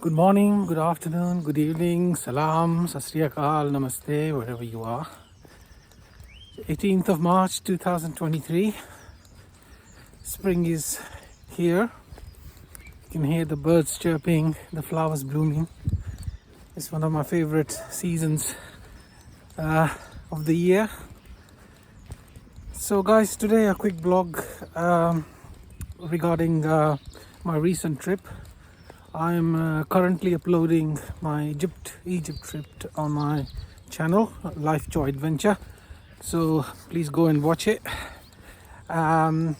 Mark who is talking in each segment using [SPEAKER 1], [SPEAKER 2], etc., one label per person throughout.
[SPEAKER 1] Good morning, good afternoon, good evening, salam, sat sri akal, namaste, wherever you are. 18th of March 2023. Spring is here. You can hear the birds chirping, the flowers blooming. It's one of my favorite seasons of the year. So guys, today a quick blog regarding my recent trip. I'm currently uploading my Egypt trip on my channel, Life Joy Adventure. So please go and watch it. I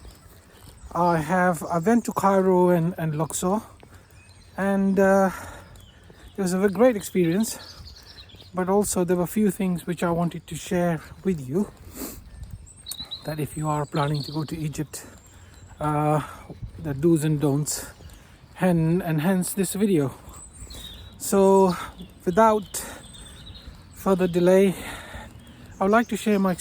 [SPEAKER 1] went to Cairo and Luxor, and it was a great experience. But also there were a few things which I wanted to share with you, that if you are planning to go to Egypt, the do's and don'ts, and hence this video. So without further delay, I would like to share my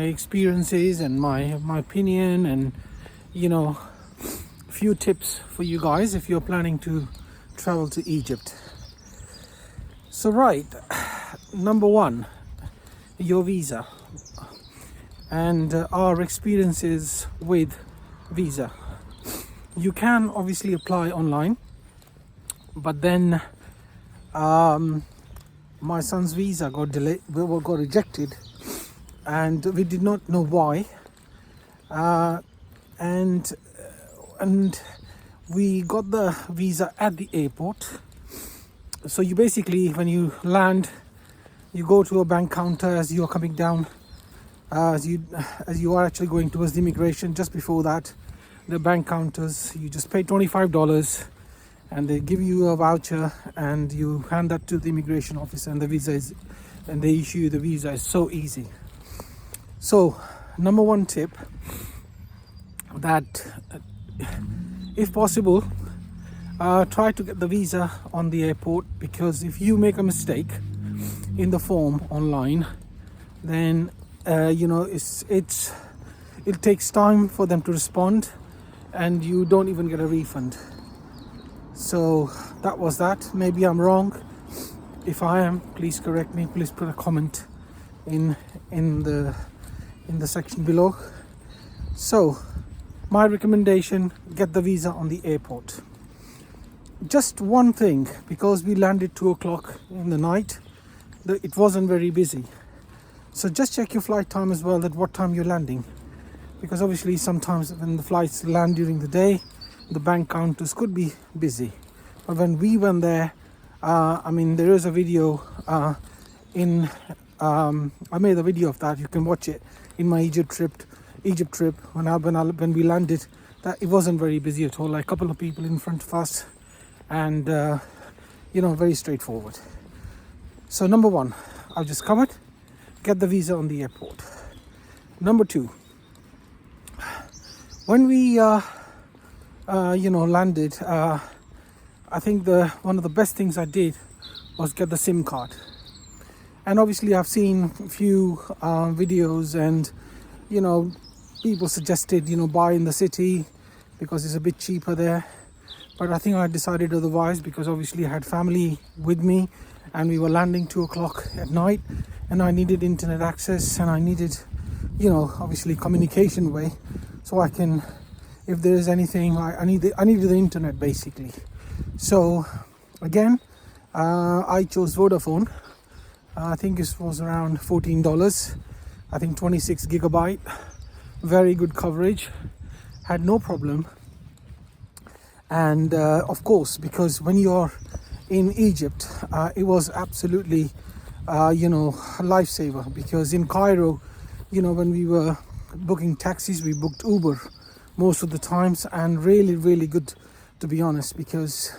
[SPEAKER 1] experiences and my opinion, and a few tips for you guys if you're planning to travel to Egypt. So right, number one, your visa and our experiences with visa. You can obviously apply online, but then my son's visa got delayed, got rejected, and we did not know why. And we got the visa at the airport. So you basically, when you land, you go to a bank counter as you are coming down, as you are actually going towards the immigration. Just before that, the bank counters, you just pay $25 and they give you a voucher and you hand that to the immigration officer, and they issue you the visa. It's so easy. So number one tip, that if possible, try to get the visa on the airport, because if you make a mistake in the form online, then it takes time for them to respond, and you don't even get a refund. So that was that. Maybe I'm wrong. If I am, please correct me. Please put a comment in the section below. So my recommendation, get the visa on the airport. Just one thing, because we landed 2 o'clock in the night, it wasn't very busy. So just check your flight time as well, at what time you're landing. Because obviously sometimes when the flights land during the day, the bank counters could be busy. But when we went there, there is a video I made a video of that. You can watch it in my Egypt trip. When we landed, that it wasn't very busy at all. Like a couple of people in front of us, and very straightforward. So number one, I've just covered. Get the visa on the airport. Number two, when we landed, I think one of the best things I did was get the SIM card. And obviously I've seen a few videos, and people suggested buy in the city because it's a bit cheaper there. But I think I decided otherwise, because obviously I had family with me and we were landing 2 o'clock at night, and I needed internet access, and I needed obviously communication way, so I can, if there is anything, I needed the internet basically. So again, I chose Vodafone. I think it was around $14. I think 26 gigabyte, very good coverage, had no problem. And of course, because when you're in Egypt, it was absolutely a lifesaver, because in Cairo, when we were booking taxis, we booked Uber most of the times, and really, really good, to be honest, because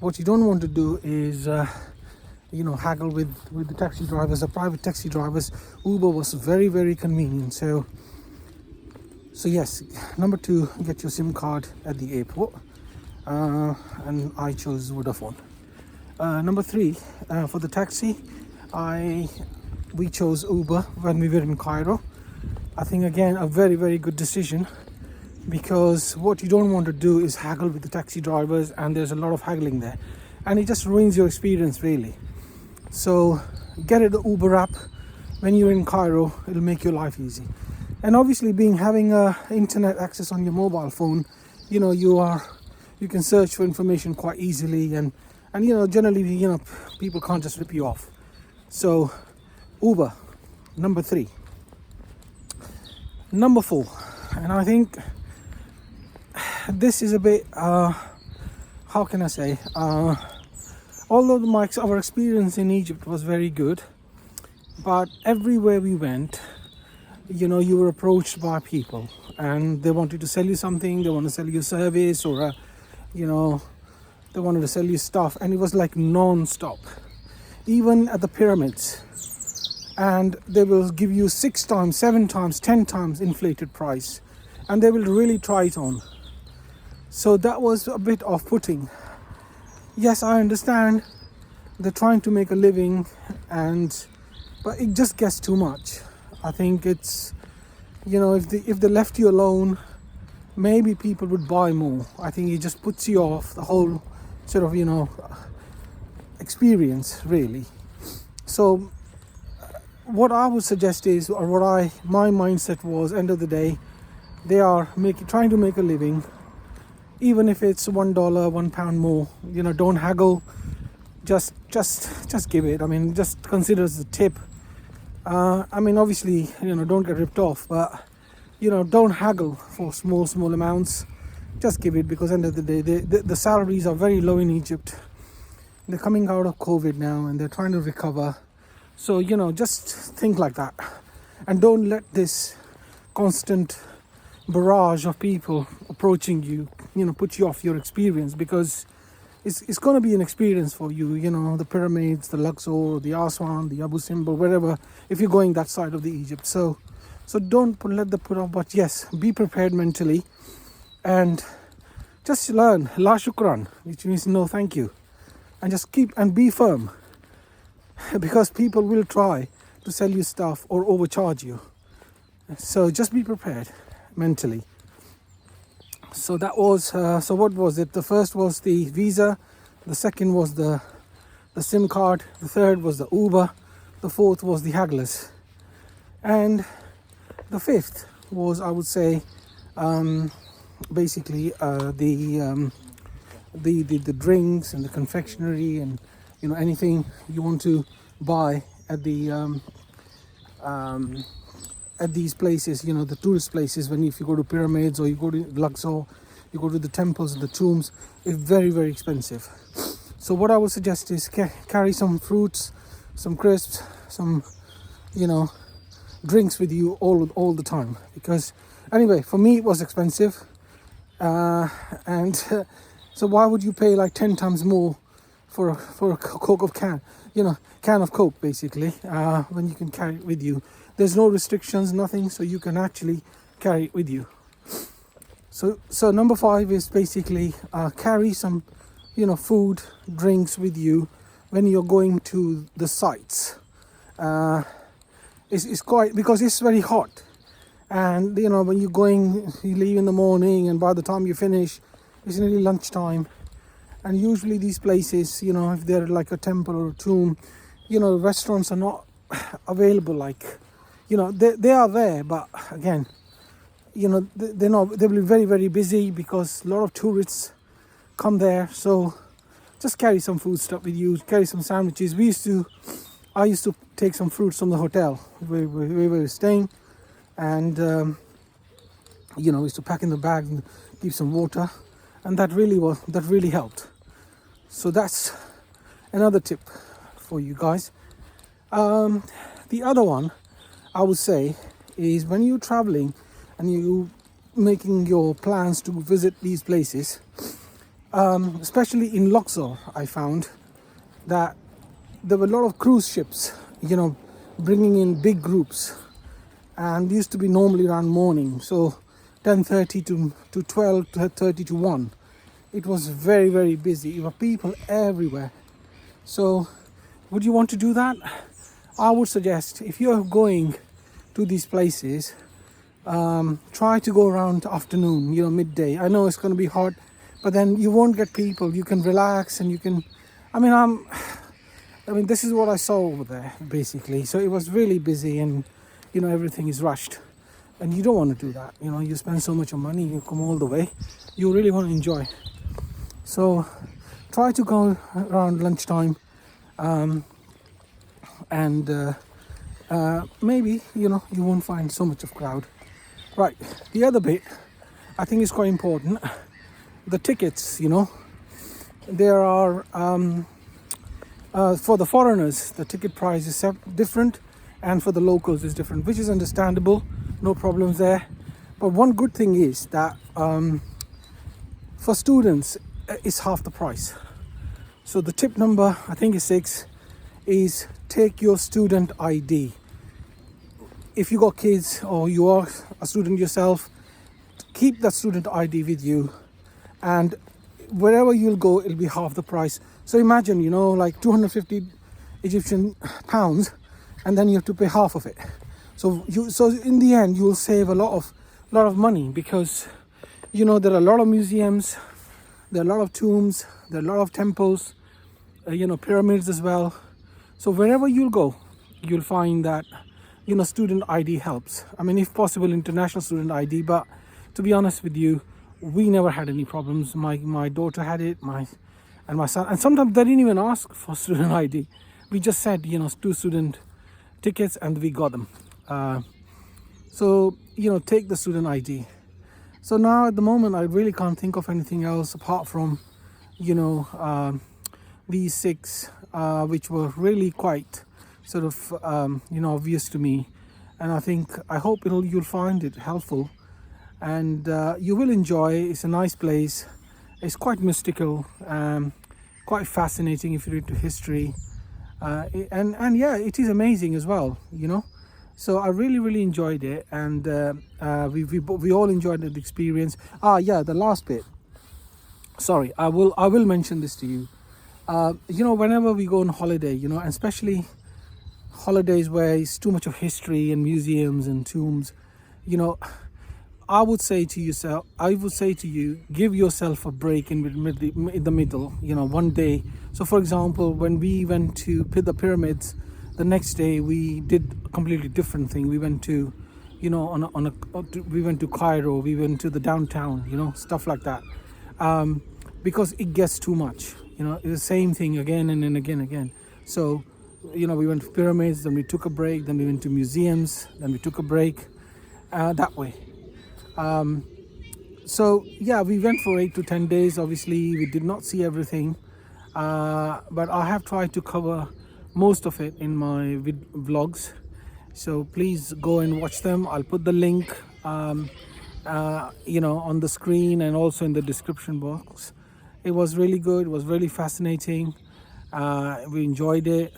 [SPEAKER 1] what you don't want to do is haggle with the taxi drivers, the private taxi drivers. Uber was very, very convenient. So yes, number two, get your SIM card at the airport, and I chose Vodafone. Number three, for the taxi, we chose Uber when we were in Cairo. I think again a very, very good decision, because what you don't want to do is haggle with the taxi drivers, and there's a lot of haggling there, and it just ruins your experience really. So get it the Uber app when you're in Cairo. It'll make your life easy. And obviously, being having internet access on your mobile phone, you can search for information quite easily, and generally, people can't just rip you off. So Uber, number 3. Number 4, and I think this is a bit how can I say, although our experience in Egypt was very good, but everywhere we went, you were approached by people and they wanted to sell you something, they want to sell you a service, or they wanted to sell you stuff, and it was like non-stop. Even at the pyramids, and they will give you 6 times, 7 times, 10 times inflated price, and they will really try it on. So that was a bit off-putting. Yes, I understand they're trying to make a living, but it just gets too much. I think it's, if they left you alone, maybe people would buy more. I think it just puts you off the whole sort of, experience really. So what I would suggest is, or my mindset was, end of the day, they are trying to make a living, even if it's $1, £1 more. Don't haggle. Just give it. I mean, just consider it as a tip. Obviously, don't get ripped off, but don't haggle for small amounts. Just give it, because end of the day, the salaries are very low in Egypt. They're coming out of COVID now, and they're trying to recover. So just think like that, and don't let this constant barrage of people approaching you, put you off your experience, because it's going to be an experience for you. The pyramids, the Luxor, the Aswan, the Abu Simbel, wherever, if you're going that side of the Egypt. So don't let the put off, but yes, be prepared mentally, and just learn la shukran, which means no thank you, and just keep and be firm, because people will try to sell you stuff or overcharge you. So just be prepared mentally. So that was so what was it? The first was the visa, the second was the SIM card, the third was the Uber, the fourth was the hagglers, and the fifth was, I would say, basically the drinks and the confectionery, and anything you want to buy at these places, the tourist places. If you go to pyramids, or you go to Luxor, you go to the temples and the tombs, it's very, very expensive. So what I would suggest is carry some fruits, some crisps, some drinks with you all the time, because anyway, for me it was expensive, and so why would you pay like 10 times more for a Coke of can of Coke, basically, when you can carry it with you? There's no restrictions, nothing, so you can actually carry it with you. So number 5 is basically carry some food, drinks with you when you're going to the sites. It's quite, because it's very hot, and when you leave in the morning, and by the time you finish, it's nearly lunchtime. And usually these places, if they're like a temple or a tomb, restaurants are not available. Like, they are there, but again, they're not. They'll be very, very busy, because a lot of tourists come there. So just carry some food stuff with you. Carry some sandwiches. I used to take some fruits from the hotel where we were staying, and we used to pack in the bag and keep some water, and that really helped. So that's another tip for you guys. The other one I would say is, when you're traveling and you making your plans to visit these places, especially in Luxor, I found that there were a lot of cruise ships, bringing in big groups, and used to be normally around morning, so 10:30 to 12:30 to 1. It was very, very busy. There were people everywhere. So would you want to do that? I would suggest, if you're going to these places, Try to go around afternoon, midday. I know it's going to be hot, but then you won't get people. You can relax and you can. I mean, this is what I saw over there basically. So it was really busy, and everything is rushed, and you don't want to do that. You spend so much money, you come all the way. You really want to enjoy. So try to go around lunchtime, and maybe you won't find so much of crowd. Right, the other bit I think is quite important. The tickets, there are for the foreigners the ticket price is different, and for the locals is different, which is understandable. No problems there. But one good thing is that for students it's half the price. So the tip number, I think is 6, is take your student ID. If you got kids or you are a student yourself, keep that student ID with you, and wherever you'll go it'll be half the price. So imagine, like 250 Egyptian pounds, and then you have to pay half of it. So in the end you'll save a lot of money, because there are a lot of museums, there are a lot of tombs, there are a lot of temples, pyramids as well. So wherever you'll go, you'll find that student ID helps. I mean, if possible, international student ID. But to be honest with you, we never had any problems. My daughter had it, my son, and sometimes they didn't even ask for student ID. We just said, 2 student tickets, and we got them. So take the student ID. So now at the moment, I really can't think of anything else apart from, these 6, which were really quite sort of obvious to me, and I hope you'll find it helpful, and you will enjoy. It's a nice place. It's quite mystical, quite fascinating if you're into history, and yeah, it is amazing as well. So I really enjoyed it, and we all enjoyed the experience. The last bit. Sorry, I will mention this to you. Whenever we go on holiday, and especially holidays where it's too much of history and museums and tombs, I would say to you, give yourself a break in the middle, one day. So for example, when we went to the pyramids, the next day we did a completely different thing. We went to, we went to Cairo, we went to the downtown, stuff like that, because it gets too much. It's the same thing again and again. So we went to pyramids, then we took a break, then we went to museums, then we took a break, that way. So yeah, we went for 8 to 10 days. Obviously we did not see everything, but I have tried to cover most of it in my vlogs, so please go and watch them. I'll put the link on the screen and also in the description box. It was really good, it was really fascinating. We enjoyed it.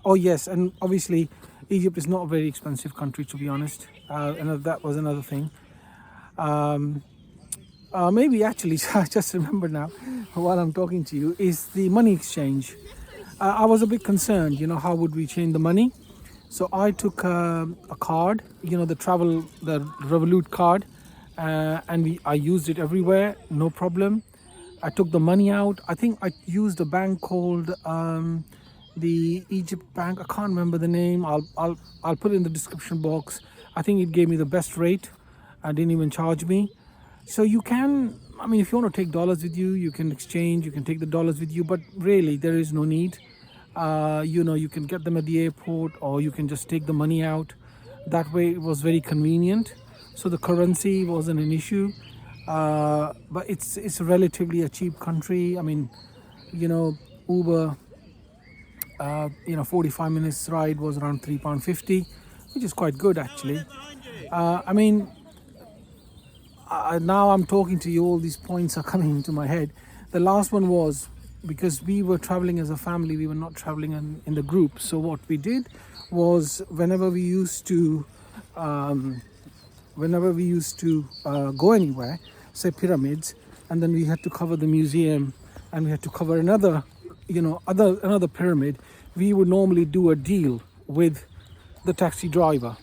[SPEAKER 1] Oh yes, and obviously Egypt is not a very expensive country, to be honest, and that was another thing. Maybe actually, I just remember now while I'm talking to you, is the money exchange. I was a bit concerned, how would we change the money? So I took a card, the Revolut card, and I used it everywhere, no problem. I took the money out. I think I used a bank called the Egypt Bank. I can't remember the name. I'll put it in the description box. I think it gave me the best rate. I didn't even charge me. So you can, if you want to take dollars with you, you can exchange. You can take the dollars with you, but really there is no need. You can get them at the airport, or you can just take the money out. That way it was very convenient. So the currency wasn't an issue. But it's relatively a cheap country. Uber, 45 minutes ride was around £3.50, which is quite good actually. Now I'm talking to you, all these points are coming into my head. The last one was, because we were traveling as a family, we were not traveling in the group. So what we did was, whenever we used to go anywhere, say pyramids, and then we had to cover the museum, and we had to cover another pyramid, we would normally do a deal with the taxi driver.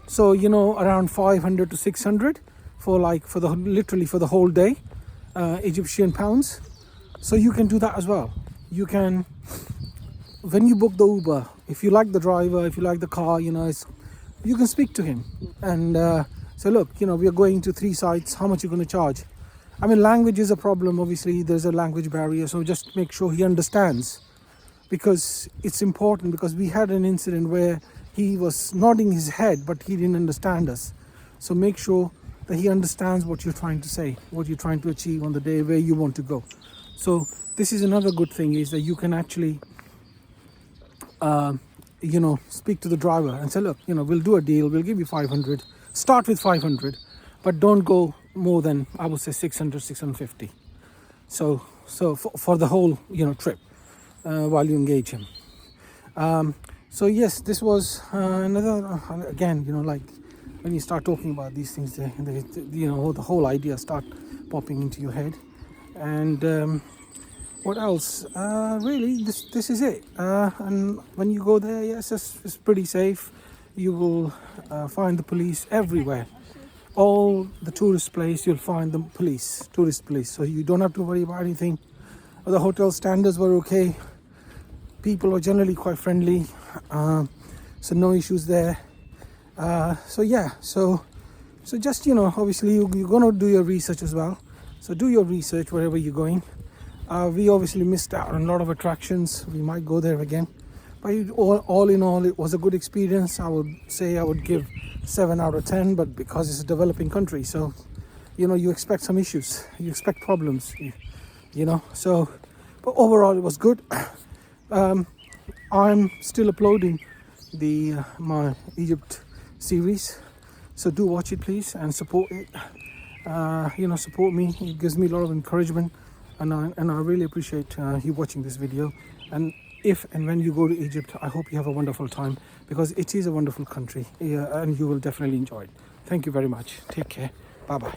[SPEAKER 1] So around 500 to 600 for literally for the whole day, Egyptian pounds. So you can do that as well. You can, when you book the Uber, if you like the driver, if you like the car, you can speak to him and say, look, we are going to 3 sites, how much are you going to charge? I mean, language is a problem. Obviously there's a language barrier, so just make sure he understands, because it's important, because we had an incident where he was nodding his head but he didn't understand us. So make sure that he understands what you're trying to say, what you're trying to achieve on the day, where you want to go. So this is another good thing, is that you can actually speak to the driver and say, look, we'll do a deal, we'll give you 500, start with 500, but don't go more than, I would say, 600, 650. So for the whole trip, while you engage him. So yes, this was another again, like when you start talking about these things, the whole idea start popping into your head. And what else? Really, this is it. And when you go there, yes, it's pretty safe. You will find the police everywhere. All the tourist place, you'll find the tourist police. So you don't have to worry about anything. The hotel standards were okay. People were generally quite friendly. So no issues there. So yeah, so just obviously you're gonna do your research as well. So do your research wherever you're going. We obviously missed out on a lot of attractions. We might go there again, but all in all, it was a good experience. I would say I would give 7 out of 10, but because it's a developing country, so you expect some issues, you expect problems, so, but overall it was good. I'm still uploading my Egypt series, so do watch it please and support it. Support me. It gives me a lot of encouragement, and I really appreciate you watching this video. And if and when you go to Egypt, I hope you have a wonderful time, because it is a wonderful country, and you will definitely enjoy it. Thank you very much. Take care. Bye bye.